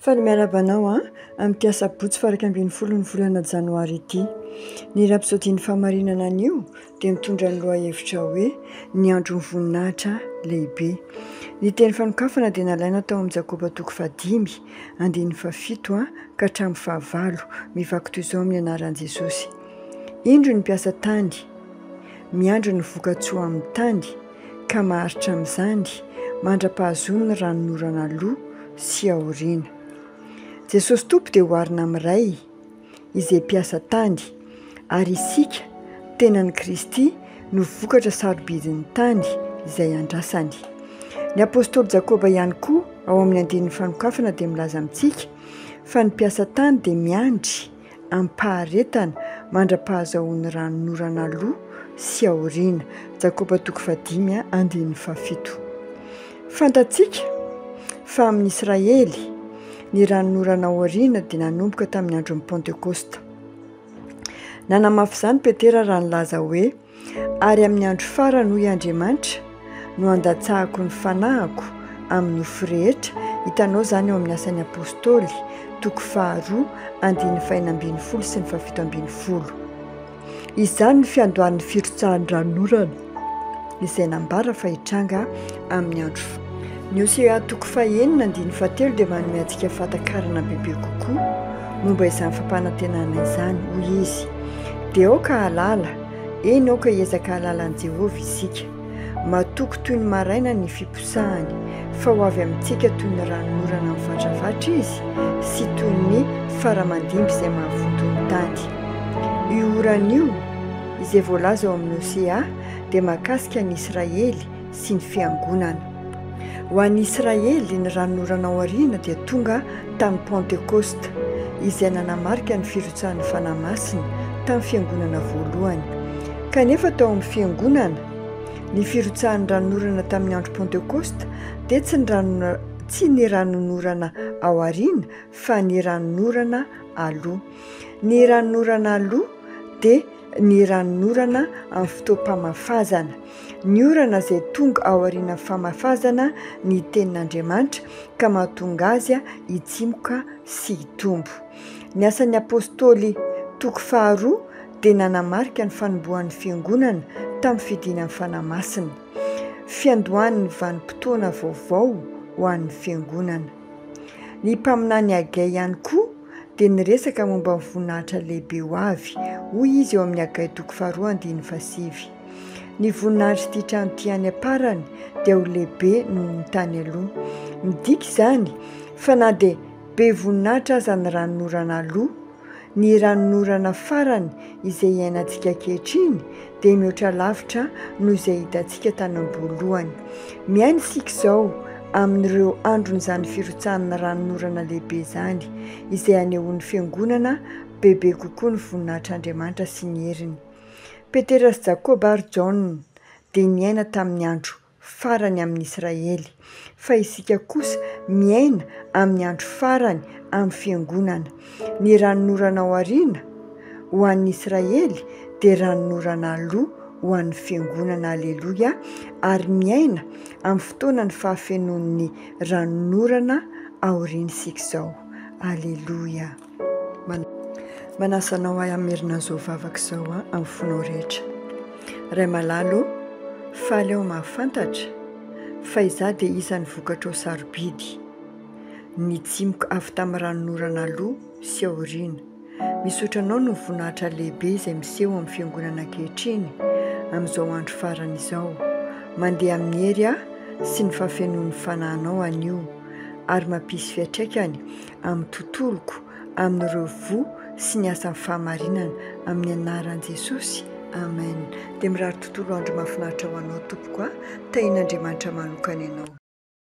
Faly miarabanao amin'ny sabotsy faraka ambin'ny folo ny volana janoary ity. Ny rapsodiny famarinana anio dia mitondra ny lohahevitra hoe ny andron'ny voninahitra lehibe. Ny teny fanokafana dia nalaina tao amin'ny Jakoba 5:7 ka hatramin'ny 9 mivaky toy izao amin'ny anaran'i Jesosy. Indro ny mpiasa tany, miandro ny voka-tsoa amin'ny tany, ka maharitra amin'izany mandra-pahazoany ranonorana aloha sy aoriana. Jesosy Tompo dia hoarina amin'iray izay mpiasa tany, ary isika tenan'i Kristy no vokatra sarobidin'ny tany izay andrasany. Ny apôstôly Jakoba ihany koa ao amin'ny andinin'ny fanokafana dia milaza amintsika fa ny mpiasa tany dia miandry ampaharetana mandra-pahazahoan'ny ranonorana aloha sy aoriana. Jakoba 5:7. Fantatsika fa amin'ny Israely ny ranonorana aoriana dia nanomboka tamin'ny andron'ny Pentekosta. Nanamafy izany Petera raha nilaza hoe ary amin'ny andro farany hoy Andriamanitra no andatsahako ny fanahiko amin'ny nofo rehetra. Hitanao izany ao amin'ny asan'ny apôstôly 2:4 sy 7. Izany ny fiandohan'ny firotsahan'ny ranonorana izay nambara fa hitranga amin'ny andro. Ny Hosea 9:7 dia manome antsika fahatakarana bebe kokoa momba izany fampanantenana izany. Hoy izy: dia aoka halala, eny aoka hiezaka halalan'i Jehovah isika. Matoky toy ny maraina ny fiposahany, fa ho avy amintsika toy ny ranonorana mivatravatra izy, sy toy ny faramandimby izay mahavoto ny tany. Io oran'io izay voalaza ao amin'ny Hosea dia mahakasika ny Israely sy ny fiangonana. Ho an'ny Israely ny ranonorana aoriana dia tonga tamin'ny Pentekosta izay nanamarika ny firotsahan'ny fanahy masina tamin'ny fiangonana voalohany. Kanefa tao amin'ny fiangonana, ny firotsahan'ny ranonorana tamin'ny andro Pentekosta dia tsy ny ranonorana aoriana fa ny ranonorana aloha. Ny ranonorana aloha dia ny ranonorana amin'ny fotoam-pamafazana, ny orana izay tonga aorian'ny famafazana ny tenin'Andriamanitra ka mahatonga azy hitsimoka sy hitombo. Ny asan'ny apôstôly 2 dia nanamarika ny fanombohan'ny fiangonana tamin'ny fidinan'ny fanahy masina, fiandohan'ny vanim-potoana vaovao ho an'ny fiangonana. Ny mpaminany Hagai ihany koa dia niresaka momba ny voninahitra lehibe ho avy. Hoy izy eo amin'ny Hagai 2:7. Ny voninahitra ity trano ity any aparany dia ho lehibe noho ny tany aloha. Midika izany fa na dia be voninahitra aza ny ranonorana aloha, ny ranonorana farany izay iainantsika ankehitriny dia mihoatra lavitra noho izay hitantsika tany am-boalohany. Miaina isika izao amin'ireo andron'izany firotsahan'ny ranonorana lehibe izany izay anehoan'ny fiangonana bebe kokoa ny voninahitran'Andriamanitra sy ny heriny. Petera sy Jakoba ary Jaona dia niaina tamin'ny andro farany amin'ny Israely, fa isika kosa miaina amin'ny andro farany amin'ny fiangonana. Ny ranonorana aoriana ho an'ny Israely dia ranonorana aloha ho an'ny fiangonana. Aleloia! Ary miaina amin'ny fotoana ny fahafenoan'ny ranonorana aoriana isika izao. Aleloia! Manasanao ahy hamerina izao vavaka izao amin'ny fonao rehetra. Ray malalo, faly aho mahafantatra fa izaho dia isan'ny vokatra ao sarobidy, nitsimoka avy tamin'ny ranonorana aloha sy aoriana. Misaotra anao no voninahitra lehibe izay miseho amin'ny fiangonana ankehitriny amin'izao andro farany izao. Mandeha amin'ny hery aho sy ny fahafenoan'ny fanahinao anio, ary mampisy fiantraikany amin'ny tontoloko, amin'ireo vo sy ny asan'ny fahamarinana amin'ny anaran'i Jesosy. Amen. Dia mirary tontolo andro mahafinaritra ho anao tompoko, tahin'Andriamanitra manokana ianao.